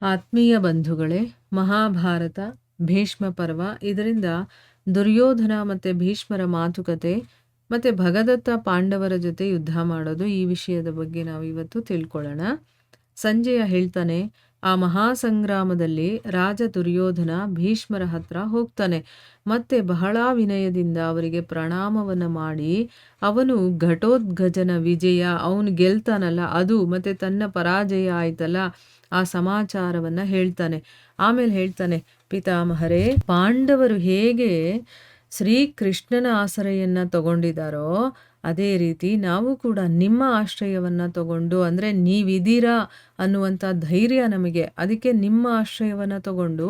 ಆತ್ಮೀಯ ಬಂಧುಗಳೇ, ಮಹಾಭಾರತ ಭೀಷ್ಮ ಪರ್ವ. ಇದರಿಂದ ದುರ್ಯೋಧನ ಮತ್ತು ಭೀಷ್ಮರ ಮಾತುಕತೆ ಮತ್ತು ಭಗದತ್ತ ಪಾಂಡವರ ಜೊತೆ ಯುದ್ಧ ಮಾಡೋದು, ಈ ವಿಷಯದ ಬಗ್ಗೆ ನಾವು ಇವತ್ತು ತಿಳ್ಕೊಳ್ಳೋಣ. ಸಂಜಯ ಹೇಳ್ತಾನೆ, ಆ ಮಹಾಸಂಗ್ರಾಮದಲ್ಲಿ ರಾಜ ದುರ್ಯೋಧನ ಭೀಷ್ಮರ ಹತ್ರ ಹೋಗ್ತಾನೆ. ಮತ್ತೆ ಬಹಳ ವಿನಯದಿಂದ ಅವರಿಗೆ ಪ್ರಣಾಮವನ್ನು ಮಾಡಿ, ಅವನು ಘಟೋತ್ಕಚನ ವಿಜಯ, ಅವನು ಗೆಲ್ತಾನಲ್ಲ ಅದು, ಮತ್ತು ತನ್ನ ಪರಾಜಯ ಆಯ್ತಲ್ಲ ಆ ಸಮಾಚಾರವನ್ನು ಹೇಳ್ತಾನೆ. ಆಮೇಲೆ ಹೇಳ್ತಾನೆ, ಪಿತಾಮಹರೇ, ಪಾಂಡವರು ಹೇಗೆ ಶ್ರೀಕೃಷ್ಣನ ಆಶ್ರಯವನ್ನು ತಗೊಂಡಿದ್ದಾರೋ ಅದೇ ರೀತಿ ನಾವು ಕೂಡ ನಿಮ್ಮ ಆಶ್ರಯವನ್ನು ತಗೊಂಡು, ಅಂದರೆ ನೀವಿದ್ದೀರಾ ಅನ್ನುವಂಥ ಧೈರ್ಯ ನಮಗೆ, ಅದಕ್ಕೆ ನಿಮ್ಮ ಆಶ್ರಯವನ್ನು ತಗೊಂಡು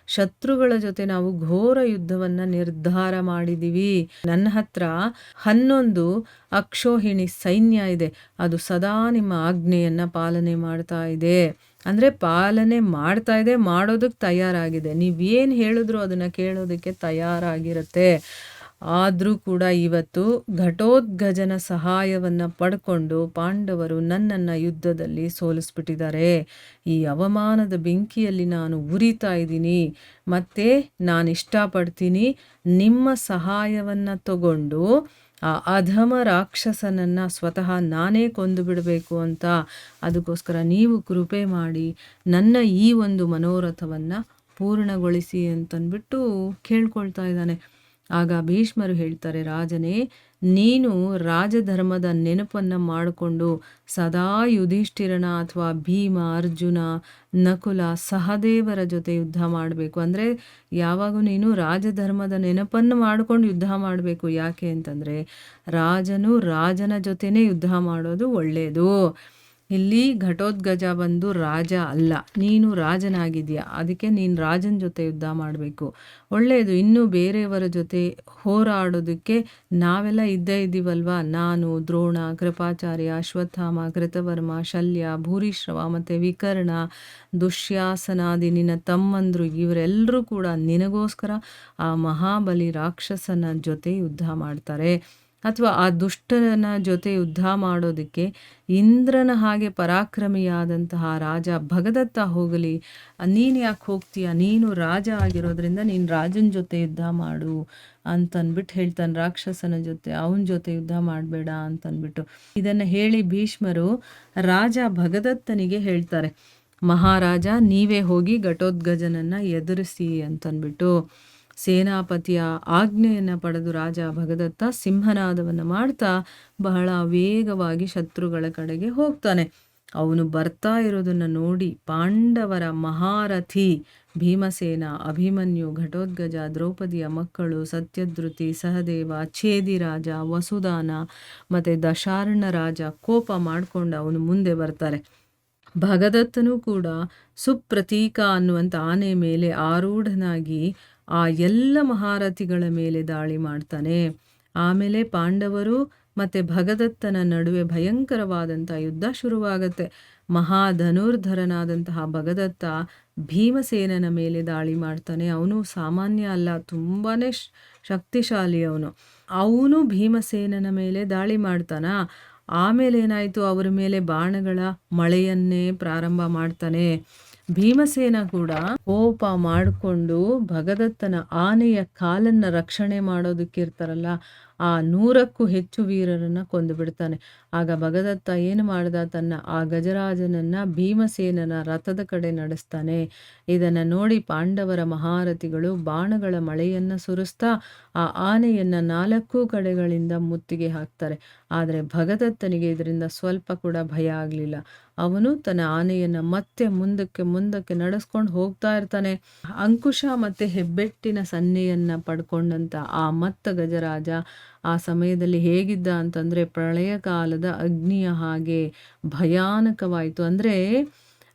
ಶತ್ರುಗಳ ಜೊತೆ ನಾವು ಘೋರ ಯುದ್ಧವನ್ನು ನಿರ್ಧಾರ ಮಾಡಿದ್ದೀವಿ. ನನ್ನ ಹತ್ರ 11 ಅಕ್ಷೋಹಿಣಿ ಸೈನ್ಯ ಇದೆ, ಅದು ಸದಾ ನಿಮ್ಮ ಆಜ್ಞೆಯನ್ನು ಪಾಲನೆ ಮಾಡ್ತಾ ಇದೆ. ಅಂದರೆ ಪಾಲನೆ ಮಾಡ್ತಾ ಇದೆ, ಮಾಡೋದಕ್ಕೆ ತಯಾರಾಗಿದೆ. ನೀವೇನು ಹೇಳಿದ್ರು ಅದನ್ನು ಕೇಳೋದಕ್ಕೆ ತಯಾರಾಗಿರುತ್ತೆ. ಆದರೂ ಕೂಡ ಇವತ್ತು ಘಟೋತ್ಕಚನ ಸಹಾಯವನ್ನು ಪಡ್ಕೊಂಡು ಪಾಂಡವರು ನನ್ನನ್ನು ಯುದ್ಧದಲ್ಲಿ ಸೋಲಿಸ್ಬಿಟ್ಟಿದ್ದಾರೆ. ಈ ಅವಮಾನದ ಬೆಂಕಿಯಲ್ಲಿ ನಾನು ಉರಿತಾ ಇದ್ದೀನಿ. ಮತ್ತು ನಾನು ಇಷ್ಟಪಡ್ತೀನಿ ನಿಮ್ಮ ಸಹಾಯವನ್ನು ತಗೊಂಡು ಆ ಅಧಮ ರಾಕ್ಷಸನನ್ನು ಸ್ವತಃ ನಾನೇ ಕೊಂದು ಬಿಡಬೇಕು ಅಂತ. ಅದಕ್ಕೋಸ್ಕರ ನೀವು ಕೃಪೆ ಮಾಡಿ ನನ್ನ ಈ ಒಂದು ಮನೋರಥವನ್ನು ಪೂರ್ಣಗೊಳಿಸಿ ಅಂತಂದ್ಬಿಟ್ಟು ಕೇಳ್ಕೊಳ್ತಾ ಇದ್ದಾನೆ. ಆಗ ಭೀಷ್ಮರು ಹೇಳ್ತಾರೆ, ರಾಜನೇ, ನೀನು ರಾಜಧರ್ಮದ ನೆನಪನ್ನು ಮಾಡಿಕೊಂಡು ಸದಾ ಯುಧಿಷ್ಠಿರನ ಅಥವಾ ಭೀಮ, ಅರ್ಜುನ, ನಕುಲ, ಸಹದೇವರ ಜೊತೆ ಯುದ್ಧ ಮಾಡಬೇಕು. ಅಂದರೆ ಯಾವಾಗೂ ನೀನು ರಾಜಧರ್ಮದ ನೆನಪನ್ನು ಮಾಡಿಕೊಂಡು ಯುದ್ಧ ಮಾಡಬೇಕು. ಯಾಕೆ ಅಂತಂದರೆ ರಾಜನು ರಾಜನ ಜೊತೆನೇ ಯುದ್ಧ ಮಾಡೋದು ಒಳ್ಳೆಯದು. ಇಲ್ಲಿ ಘಟೋತ್ಕಚ ಬಂದು ರಾಜ ಅಲ್ಲ, ನೀನು ರಾಜನಾಗಿದೆಯಾ, ಅದಕ್ಕೆ ನೀನು ರಾಜನ ಜೊತೆ ಯುದ್ಧ ಮಾಡಬೇಕು. ಒಳ್ಳೆಯದು. ಇನ್ನೂ ಬೇರೆಯವರ ಜೊತೆ ಹೋರಾಡೋದಕ್ಕೆ ನಾವೆಲ್ಲ ಇದ್ದೇ ಇದ್ದೀವಲ್ವ. ನಾನು, ದ್ರೋಣ, ಕೃಪಾಚಾರ್ಯ, ಅಶ್ವತ್ಥಾಮ, ಕೃತವರ್ಮ, ಶಲ್ಯ, ಭೂರಿಶ್ರವ ಮತ್ತು ವಿಕರ್ಣ, ದುಶ್ಯಾಸನಾದಿ ನಿನ್ನ ತಮ್ಮಂದರು, ಇವರೆಲ್ಲರೂ ಕೂಡ ನಿನಗೋಸ್ಕರ ಆ ಮಹಾಬಲಿ ರಾಕ್ಷಸನ ಜೊತೆ ಯುದ್ಧ ಮಾಡ್ತಾರೆ. ಅಥವಾ ಆ ದುಷ್ಟನ ಜೊತೆ ಯುದ್ಧ ಮಾಡೋದಕ್ಕೆ ಇಂದ್ರನ ಹಾಗೆ ಪರಾಕ್ರಮಿಯಾದಂತಹ ರಾಜ ಭಗದತ್ತ ಹೋಗಲಿ, ನೀನು ಯಾಕೆ ಹೋಗ್ತೀಯ, ನೀನು ರಾಜ ಆಗಿರೋದ್ರಿಂದ ನೀನು ರಾಜನ ಜೊತೆ ಯುದ್ಧ ಮಾಡು ಅಂತನ್ಬಿಟ್ಟು ಹೇಳ್ತಾನೆ. ರಾಕ್ಷಸನ ಜೊತೆ ಅವನ ಜೊತೆ ಯುದ್ಧ ಮಾಡಬೇಡ ಅಂತನ್ಬಿಟ್ಟು ಇದನ್ನು ಹೇಳಿ ಭೀಷ್ಮರು ರಾಜ ಭಗದತ್ತನಿಗೆ ಹೇಳ್ತಾರೆ, ಮಹಾರಾಜ ನೀವೇ ಹೋಗಿ ಘಟೋತ್ಕಚನನ್ನು ಎದುರಿಸಿ ಅಂತನ್ಬಿಟ್ಟು. ಸೇನಾಪತಿಯ ಆಜ್ಞೆಯನ್ನು ಪಡೆದು ರಾಜ ಭಗದತ್ತ ಸಿಂಹನಾದವನ್ನು ಮಾಡ್ತಾ ಬಹಳ ವೇಗವಾಗಿ ಶತ್ರುಗಳ ಕಡೆಗೆ ಹೋಗ್ತಾನೆ. ಅವನು ಬರ್ತಾ ಇರೋದನ್ನು ನೋಡಿ ಪಾಂಡವರ ಮಹಾರಥಿ ಭೀಮಸೇನ, ಅಭಿಮನ್ಯು, ಘಟೋತ್ಕಚ, ದ್ರೌಪದಿಯ ಮಕ್ಕಳು, ಸತ್ಯಧೃತಿ, ಸಹದೇವ, ಛೇದಿರಾಜ, ವಸುದಾನ ಮತ್ತು ದಶಾರ್ಣ ರಾಜ ಕೋಪ ಮಾಡಿಕೊಂಡು ಅವನು ಮುಂದೆ ಬರ್ತಾರೆ. ಭಗದತ್ತನು ಕೂಡ ಸುಪ್ರತೀಕ ಅನ್ನುವಂಥ ಆನೆ ಮೇಲೆ ಆರೂಢನಾಗಿ ಆ ಎಲ್ಲ ಮಹಾರಥಿಗಳ ಮೇಲೆ ದಾಳಿ ಮಾಡ್ತಾನೆ. ಆಮೇಲೆ ಪಾಂಡವರು ಮತ್ತು ಭಗದತ್ತನ ನಡುವೆ ಭಯಂಕರವಾದಂಥ ಯುದ್ಧ ಶುರುವಾಗತ್ತೆ. ಮಹಾಧನುರ್ಧರನಾದಂತಹ ಭಗದತ್ತ ಭೀಮಸೇನನ ಮೇಲೆ ದಾಳಿ ಮಾಡ್ತಾನೆ. ಅವನು ಸಾಮಾನ್ಯ ಅಲ್ಲ, ತುಂಬಾ ಶಕ್ತಿಶಾಲಿ ಅವನು. ಅವನು ಭೀಮಸೇನನ ಮೇಲೆ ದಾಳಿ ಮಾಡ್ತಾನ. ಆಮೇಲೆ ಏನಾಯಿತು, ಅವರ ಮೇಲೆ ಬಾಣಗಳ ಮಳೆಯನ್ನೇ ಪ್ರಾರಂಭ ಮಾಡ್ತಾನೆ. ಭೀಮಸೇನ ಕೂಡ ಕೋಪ ಮಾಡಿಕೊಂಡು ಭಗದತ್ತನ ಆನೆಯ ಕಾಲನ್ನು ರಕ್ಷಣೆ ಮಾಡೋದಕ್ಕಿರ್ತಾರಲ್ಲ ಆ 100ಕ್ಕೂ ಹೆಚ್ಚು ವೀರರನ್ನು ಕೊಂದು ಬಿಡ್ತಾನೆ. ಆಗ ಭಗದತ್ತ ಏನು ಮಾಡ್ದ, ತನ್ನ ಆ ಗಜರಾಜನನ್ನು ಭೀಮಸೇನನ ರಥದ ಕಡೆ ನಡೆಸ್ತಾನೆ. ಇದನ್ನು ನೋಡಿ ಪಾಂಡವರ ಮಹಾರಥಿಗಳು ಬಾಣಗಳ ಮಳೆಯನ್ನು ಸುರಿಸ್ತಾ ಆ ಆನೆಯನ್ನು 4 ಕಡೆಗಳಿಂದ ಮುತ್ತಿಗೆ ಹಾಕ್ತಾರೆ. ಆದರೆ ಭಗದತ್ತನಿಗೆ ಇದರಿಂದ ಸ್ವಲ್ಪ ಕೂಡ ಭಯ ಆಗಲಿಲ್ಲ. ಅವನು ತನ್ನ ಆನೆಯನ್ನು ಮತ್ತೆ ಮುಂದಕ್ಕೆ ನಡೆಸ್ಕೊಂಡು ಹೋಗ್ತಾ ಇರ್ತಾನೆ. ಅಂಕುಶ ಮತ್ತು ಹೆಬ್ಬೆಟ್ಟಿನ ಸನ್ನೆಯನ್ನು ಪಡ್ಕೊಂಡಂಥ ಆ ಮತ್ತ ಗಜರಾಜ ಆ ಸಮಯದಲ್ಲಿ ಹೇಗಿದ್ದ ಅಂತಂದರೆ ಪ್ರಳಯ ಕಾಲದ ಅಗ್ನಿಯ ಹಾಗೆ ಭಯಾನಕವಾಯಿತು. ಅಂದರೆ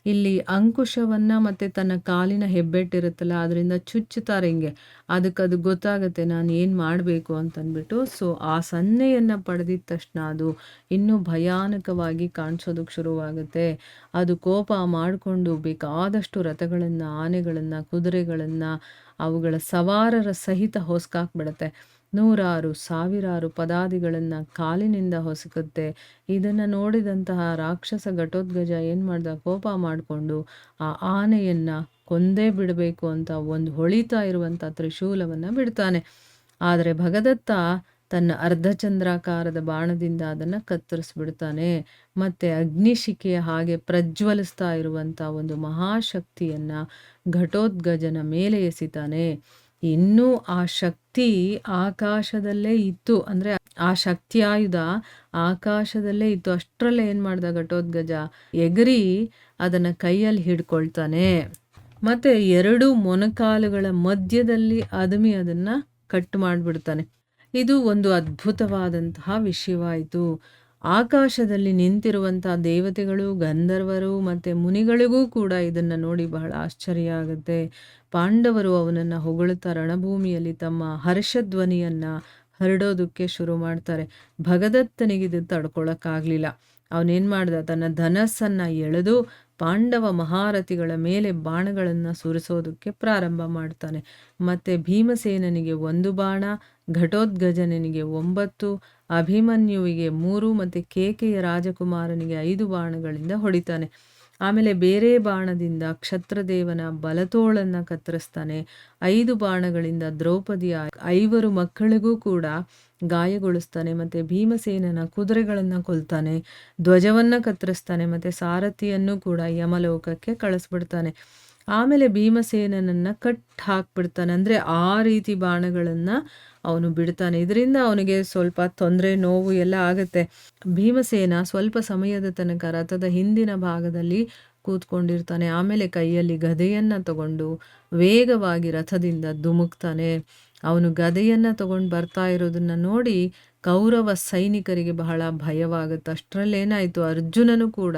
ಇಲ್ಲಿ ಅಂಕುಶವನ್ನು ಮತ್ತು ತನ್ನ ಕಾಲಿನ ಹೆಬ್ಬೆಟ್ಟಿರುತ್ತಲ್ಲ ಅದರಿಂದ ಚುಚ್ಚುತ್ತಾರೆ ಹಿಂಗೆ, ಅದು ಗೊತ್ತಾಗುತ್ತೆ ನಾನು ಏನು ಮಾಡಬೇಕು ಅಂತಂದ್ಬಿಟ್ಟು. ಸೊ ಆ ಸನ್ನೆಯನ್ನು ಪಡೆದಿದ್ದ ತಕ್ಷಣ ಅದು ಇನ್ನೂ ಭಯಾನಕವಾಗಿ ಕಾಣಿಸೋದಕ್ಕೆ ಶುರುವಾಗುತ್ತೆ. ಅದು ಕೋಪ ಮಾಡಿಕೊಂಡು ಬೇಕಾದಷ್ಟು ರಥಗಳನ್ನು, ಆನೆಗಳನ್ನು, ಕುದುರೆಗಳನ್ನು, ಅವುಗಳ ಸವಾರರ ಸಹಿತ ಹೊಸ್ಕಾಕ್ಬಿಡುತ್ತೆ. ನೂರಾರು ಸಾವಿರಾರು ಪದಾದಿಗಳನ್ನು ಕಾಲಿನಿಂದ ಹೊಸಕುತ್ತೆ. ಇದನ್ನು ನೋಡಿದಂತಹ ರಾಕ್ಷಸ ಘಟೋತ್ಕಚ ಏನು ಮಾಡ್ದ, ಕೋಪ ಮಾಡಿಕೊಂಡು ಆ ಆನೆಯನ್ನು ಕೊಂದೇ ಬಿಡಬೇಕು ಅಂತ ಒಂದು ಹೊಳಿತಾ ಇರುವಂಥ ತ್ರಿಶೂಲವನ್ನು ಬಿಡ್ತಾನೆ. ಆದರೆ ಭಗದತ್ತ ತನ್ನ ಅರ್ಧಚಂದ್ರಾಕಾರದ ಬಾಣದಿಂದ ಅದನ್ನು ಕತ್ತರಿಸ್ಬಿಡ್ತಾನೆ. ಮತ್ತು ಅಗ್ನಿಶಿಖೆಯ ಹಾಗೆ ಪ್ರಜ್ವಲಿಸ್ತಾ ಇರುವಂಥ ಒಂದು ಮಹಾಶಕ್ತಿಯನ್ನು ಘಟೋತ್ಕಚನ ಮೇಲೆ ಎಸಿತಾನೆ. ಇನ್ನೂ ಆ ಶಕ್ತಿ ಆಕಾಶದಲ್ಲೇ ಇತ್ತು, ಅಂದರೆ ಆ ಶಕ್ತಿಯಾಯುಧ ಆಕಾಶದಲ್ಲೇ ಇತ್ತು. ಅಷ್ಟರಲ್ಲೇ ಏನು ಮಾಡ್ದ ಘಟೋತ್ಕಚ, ಎಗರಿ ಅದನ್ನು ಕೈಯಲ್ಲಿ ಹಿಡ್ಕೊಳ್ತಾನೆ. ಮತ್ತು 2 ಮೊಣಕಾಲುಗಳ ಮಧ್ಯದಲ್ಲಿ ಅದುಮಿ ಅದನ್ನು ಕಟ್ ಮಾಡಿಬಿಡ್ತಾನೆ. ಇದು ಒಂದು ಅದ್ಭುತವಾದಂತಹ ವಿಷಯವಾಯಿತು. ಆಕಾಶದಲ್ಲಿ ನಿಂತಿರುವಂಥ ದೇವತೆಗಳು, ಗಂಧರ್ವರು ಮತ್ತು ಮುನಿಗಳಿಗೂ ಕೂಡ ಇದನ್ನು ನೋಡಿ ಬಹಳ ಆಶ್ಚರ್ಯ ಆಗುತ್ತೆ. ಪಾಂಡವರು ಅವನನ್ನು ಹೊಗಳುತ್ತಾ ರಣಭೂಮಿಯಲ್ಲಿ ತಮ್ಮ ಹರ್ಷಧ್ವನಿಯನ್ನು ಹರಡೋದಕ್ಕೆ ಶುರು ಮಾಡ್ತಾರೆ. ಭಗದತ್ತನಿಗಿದು ತಡ್ಕೊಳಕ್ಕಾಗಲಿಲ್ಲ. ಅವನೇನು ಮಾಡ್ದ, ತನ್ನ ಧನಸ್ಸನ್ನು ಎಳೆದು ಪಾಂಡವ ಮಹಾರಥಿಗಳ ಮೇಲೆ ಬಾಣಗಳನ್ನು ಸುರಿಸೋದಕ್ಕೆ ಪ್ರಾರಂಭ ಮಾಡ್ತಾನೆ. ಮತ್ತು ಭೀಮಸೇನನಿಗೆ 1 ಬಾಣ, ಘಟೋತ್ಕಚನಿಗೆ 9, ಅಭಿಮನ್ಯುವಿಗೆ 3 ಮತ್ತು ಕೇಕೆಯ ರಾಜಕುಮಾರನಿಗೆ 5 ಬಾಣಗಳಿಂದ ಹೊಡಿತಾನೆ. ಆಮೇಲೆ ಬೇರೆ ಬಾಣದಿಂದ ಕ್ಷತ್ರದೇವನ ಬಲತೋಳನ್ನು ಕತ್ತರಿಸ್ತಾನೆ. 5 ಬಾಣಗಳಿಂದ ದ್ರೌಪದಿಯ 5 ಮಕ್ಕಳಿಗೂ ಕೂಡ ಗಾಯಗೊಳಿಸ್ತಾನೆ. ಮತ್ತು ಭೀಮಸೇನನ ಕುದುರೆಗಳನ್ನು ಕೊಲ್ತಾನೆ, ಧ್ವಜವನ್ನು ಕತ್ತರಿಸ್ತಾನೆ ಮತ್ತು ಸಾರಥಿಯನ್ನು ಕೂಡ ಯಮಲೋಕಕ್ಕೆ ಕಳಿಸ್ಬಿಡ್ತಾನೆ. ಆಮೇಲೆ ಭೀಮಸೇನನನ್ನು ಹಾಕ್ಬಿಡ್ತಾನೆ. ಅಂದರೆ ಆ ರೀತಿ ಬಾಣಗಳನ್ನು ಅವನು ಬಿಡ್ತಾನೆ. ಇದರಿಂದ ಅವನಿಗೆ ಸ್ವಲ್ಪ ತೊಂದರೆ, ನೋವು ಎಲ್ಲ ಆಗುತ್ತೆ. ಭೀಮಸೇನ ಸ್ವಲ್ಪ ಸಮಯದ ತನಕ ರಥದ ಹಿಂದಿನ ಭಾಗದಲ್ಲಿ ಕೂತ್ಕೊಂಡಿರ್ತಾನೆ. ಆಮೇಲೆ ಕೈಯಲ್ಲಿ ಗದೆಯನ್ನು ತಗೊಂಡು ವೇಗವಾಗಿ ರಥದಿಂದ ಧುಮುಕ್ತಾನೆ. ಅವನು ಗದೆಯನ್ನು ತಗೊಂಡು ಬರ್ತಾ ಇರೋದನ್ನು ನೋಡಿ ಕೌರವ ಸೈನಿಕರಿಗೆ ಬಹಳ ಭಯವಾಗುತ್ತೆ. ಅಷ್ಟರಲ್ಲೇನಾಯಿತು, ಅರ್ಜುನನು ಕೂಡ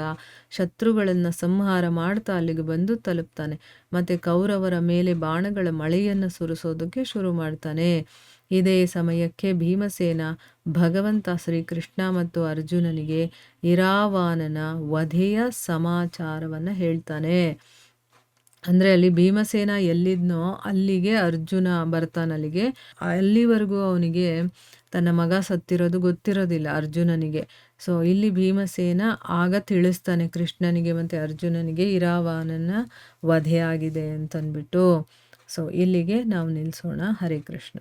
ಶತ್ರುಗಳನ್ನು ಸಂಹಾರ ಮಾಡ್ತಾ ಅಲ್ಲಿಗೆ ಬಂದು ತಲುಪ್ತಾನೆ. ಮತ್ತು ಕೌರವರ ಮೇಲೆ ಬಾಣಗಳ ಮಳೆಯನ್ನು ಸುರಿಸೋದಕ್ಕೆ ಶುರು ಮಾಡ್ತಾನೆ. ಇದೇ ಸಮಯಕ್ಕೆ ಭೀಮಸೇನ ಭಗವಂತ ಶ್ರೀಕೃಷ್ಣ ಮತ್ತು ಅರ್ಜುನನಿಗೆ ಇರಾವಾನನ ವಧೆಯ ಸಮಾಚಾರವನ್ನು ಹೇಳ್ತಾನೆ. ಅಂದರೆ ಅಲ್ಲಿ ಭೀಮಸೇನ ಎಲ್ಲಿದ್ನೋ ಅಲ್ಲಿಗೆ ಅರ್ಜುನ ಬರ್ತಾನಲ್ಲಿಗೆ. ಅಲ್ಲಿವರೆಗೂ ಅವನಿಗೆ ತನ್ನ ಮಗ ಸತ್ತಿರೋದು ಗೊತ್ತಿರೋದಿಲ್ಲ ಅರ್ಜುನನಿಗೆ. ಸೊ ಇಲ್ಲಿ ಭೀಮಸೇನ ಆಗ ತಿಳಿಸ್ತಾನೆ ಕೃಷ್ಣನಿಗೆ ಮತ್ತು ಅರ್ಜುನನಿಗೆ ಇರಾವಾನನ ವಧೆ ಆಗಿದೆ ಅಂತಂದ್ಬಿಟ್ಟು. ಸೊ ಇಲ್ಲಿಗೆ ನಾವು ನಿಲ್ಲಿಸೋಣ. ಹರೇ ಕೃಷ್ಣ.